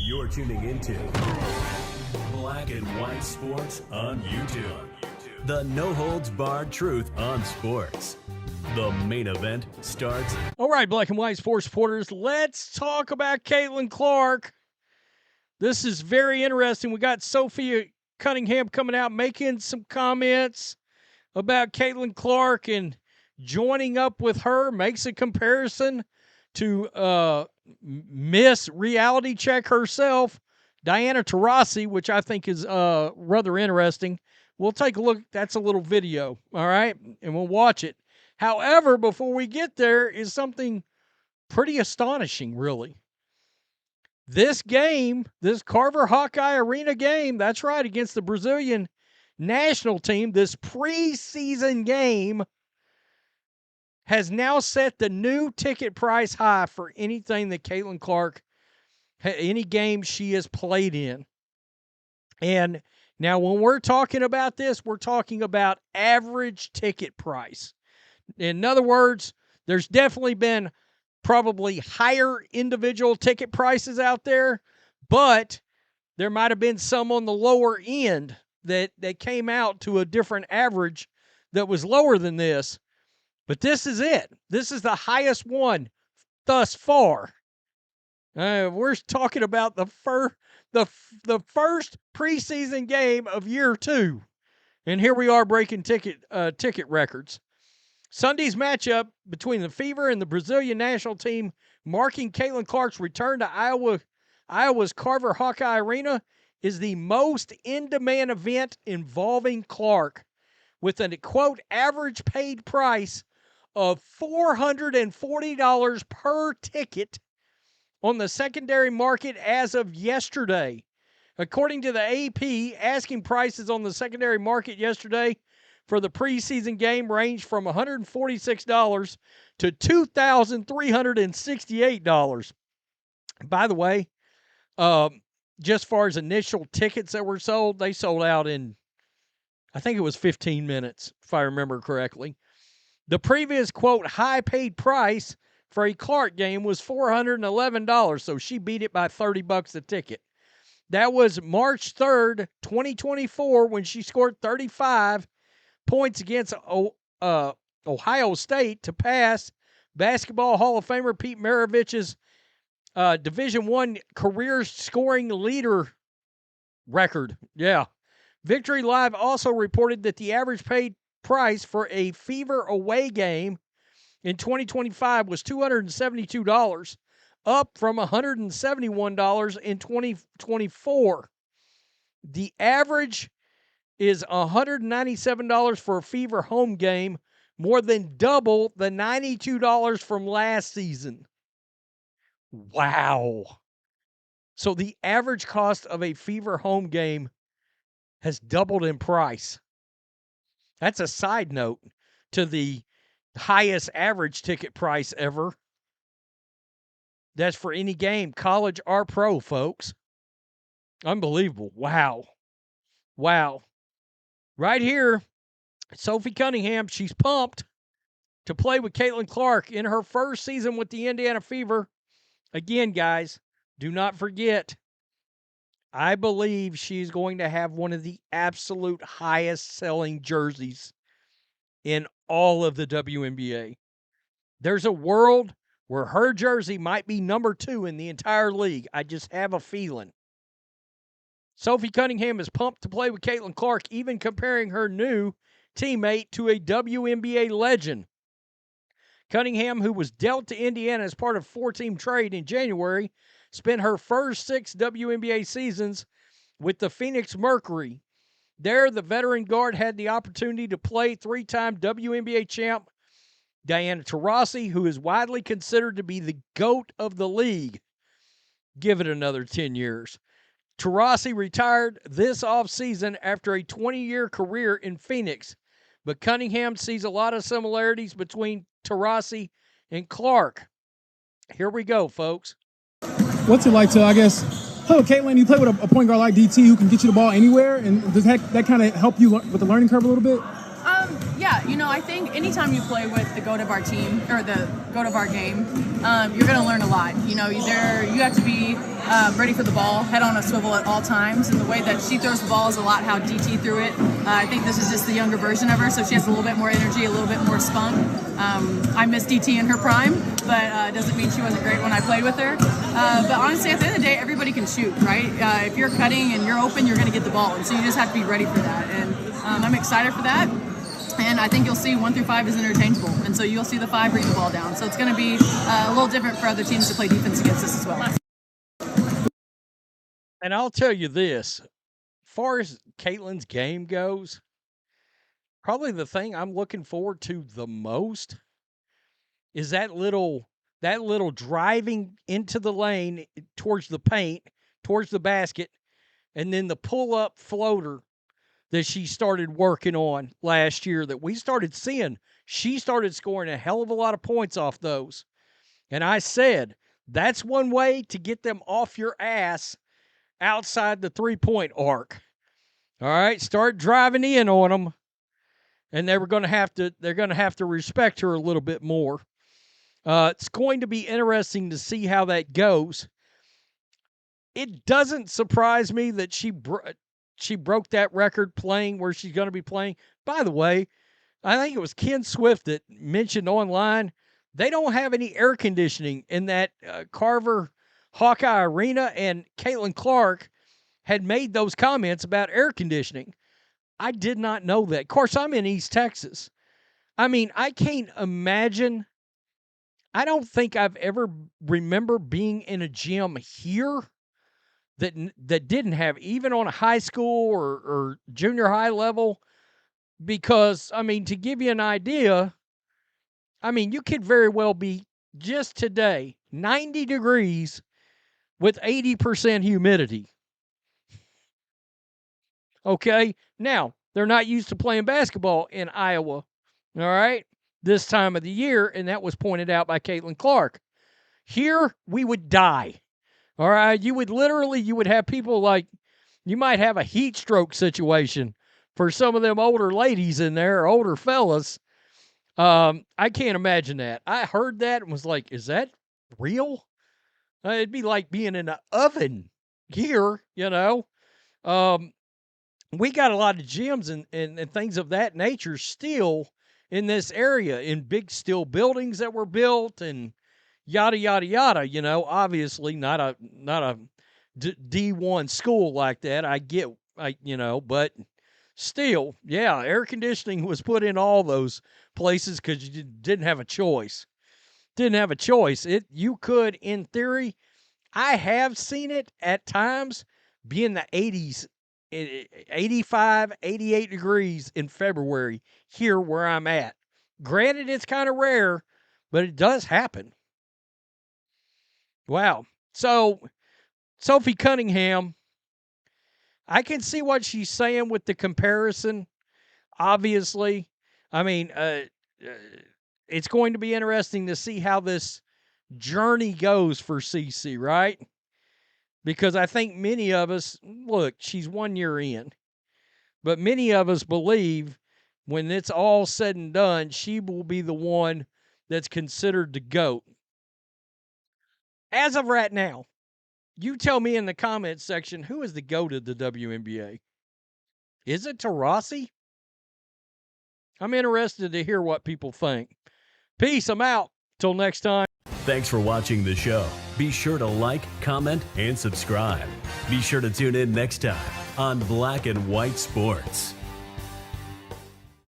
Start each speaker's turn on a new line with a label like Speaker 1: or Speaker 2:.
Speaker 1: You're tuning into Black and White Sports on YouTube. The no-holds-barred truth on sports. The main event starts.
Speaker 2: All right, Black and White Sports supporters, let's talk about Caitlin Clark. This is very interesting. We got Sophie Cunningham coming out making some comments about Caitlin Clark and joining up with her, makes a comparison to Miss Reality Check herself, Diana Taurasi, which I think is rather interesting. We'll take a look. That's a little video, all right? And we'll watch it. However, before we get there is something pretty astonishing, really. This game, this Carver Hawkeye Arena game, that's right, against the Brazilian national team, this preseason game has now set the new ticket price high for anything that Caitlin Clark, any game she has played in. And now when we're talking about this, we're talking about average ticket price. In other words, there's definitely been probably higher individual ticket prices out there, but there might have been some on the lower end that came out to a different average that was lower than this. But this is it. This is the highest one thus far. We're talking about the first preseason game of year 2. And here we are breaking ticket records. Sunday's matchup between the Fever and the Brazilian national team, marking Caitlin Clark's return to Iowa's Carver Hawkeye Arena, is the most in-demand event involving Clark, with a, quote, average paid price of $440 per ticket on the secondary market as of yesterday. According to the AP, asking prices on the secondary market yesterday for the preseason game ranged from $146 to $2,368. By the way, just far as initial tickets that were sold, they sold out in, I think it was 15 minutes, if I remember correctly. The previous, quote, high-paid price for a Clark game was $411, so she beat it by $30 a ticket. That was March 3rd, 2024, when she scored 35 points against Ohio State to pass Basketball Hall of Famer Pete Maravich's Division I career scoring leader record. Yeah. Victory Live also reported that the average paid price for a Fever away game in 2025 was $272, up from $171 in 2024. The average is $197 for a Fever home game, more than double the $92 from last season. Wow. So the average cost of a Fever home game has doubled in price. That's a side note to the highest average ticket price ever. That's for any game, college or pro, folks. Unbelievable. Wow. Wow. Right here, Sophie Cunningham, she's pumped to play with Caitlin Clark in her first season with the Indiana Fever. Again, guys, do not forget, I believe she's going to have one of the absolute highest selling jerseys in all of the WNBA. There's a world where her jersey might be number 2 in the entire league. I just have a feeling. Sophie Cunningham is pumped to play with Caitlin Clark, even comparing her new teammate to a WNBA legend. Cunningham, who was dealt to Indiana as part of a 4-team trade in January, spent her first 6 WNBA seasons with the Phoenix Mercury. There, the veteran guard had the opportunity to play 3-time WNBA champ Diana Taurasi, who is widely considered to be the GOAT of the league. Give it another 10 years. Taurasi retired this offseason after a 20-year career in Phoenix, but Cunningham sees a lot of similarities between Taurasi and Clark. Here we go, folks.
Speaker 3: What's it like to, I guess, hello, Caitlin, you play with a point guard like DT who can get you the ball anywhere, and does that kind of help you with the learning curve a little bit?
Speaker 4: Yeah, Yeah, I think anytime you play with the GOAT of our team, or the GOAT of our game, you're going to learn a lot. You have to be ready for the ball, head on a swivel at all times, and the way that she throws the ball is a lot how DT threw it. I think this is just the younger version of her, so she has a little bit more energy, a little bit more spunk. I miss DT in her prime, but doesn't mean she wasn't great when I played with her. But honestly, at the end of the day, everybody can shoot, right? If you're cutting and you're open, you're going to get the ball, and so you just have to be ready for that. And I'm excited for that. And I think you'll see 1 through 5 is interchangeable. And so you'll see the 5 bring the ball down. So it's going to be a little different for other teams to play defense against us as well.
Speaker 2: And I'll tell you this, as far as Caitlin's game goes, probably the thing I'm looking forward to the most is that little driving into the lane towards the paint, towards the basket, and then the pull-up floater that she started working on last year that we started seeing. She started scoring a hell of a lot of points off those. And I said, that's one way to get them off your ass outside the three-point arc. All right, start driving in on them, and they're going to have to respect her a little bit more. It's going to be interesting to see how that goes. It doesn't surprise me that she broke that record playing where she's going to be playing. By the way, I think it was Ken Swift that mentioned online, they don't have any air conditioning in that Carver Hawkeye Arena, and Caitlin Clark had made those comments about air conditioning. I did not know that. Of course, I'm in East Texas. I mean, I can't imagine. I don't think I've ever remember being in a gym here that didn't have, even on a high school or junior high level, because, I mean, to give you an idea, I mean, you could very well be just today 90 degrees with 80% humidity. Okay? Now, they're not used to playing basketball in Iowa, all right, this time of the year, and that was pointed out by Caitlin Clark. Here, we would die. All right, you would have people like, you might have a heat stroke situation for some of them older ladies in there, or older fellas. I can't imagine that. I heard that and was like, is that real? It'd be like being in an oven here, We got a lot of gyms and things of that nature still in this area, in big steel buildings that were built and yada, yada, yada, obviously not a D1 school like that. I get, but still, yeah, air conditioning was put in all those places because you didn't have a choice. You could, in theory, I have seen it at times be in the 80s, 85, 88 degrees in February here where I'm at. Granted, it's kind of rare, but it does happen. Wow. So, Sophie Cunningham, I can see what she's saying with the comparison, obviously. I mean, it's going to be interesting to see how this journey goes for CC, right? Because I think many of us, look, she's 1 year in, but many of us believe when it's all said and done, she will be the one that's considered the GOAT. As of right now, you tell me in the comments section, who is the GOAT of the WNBA? Is it Taurasi? I'm interested to hear what people think. Peace, I'm out. Till next time.
Speaker 1: Thanks for watching the show. Be sure to like, comment, and subscribe. Be sure to tune in next time on Black and White Sports.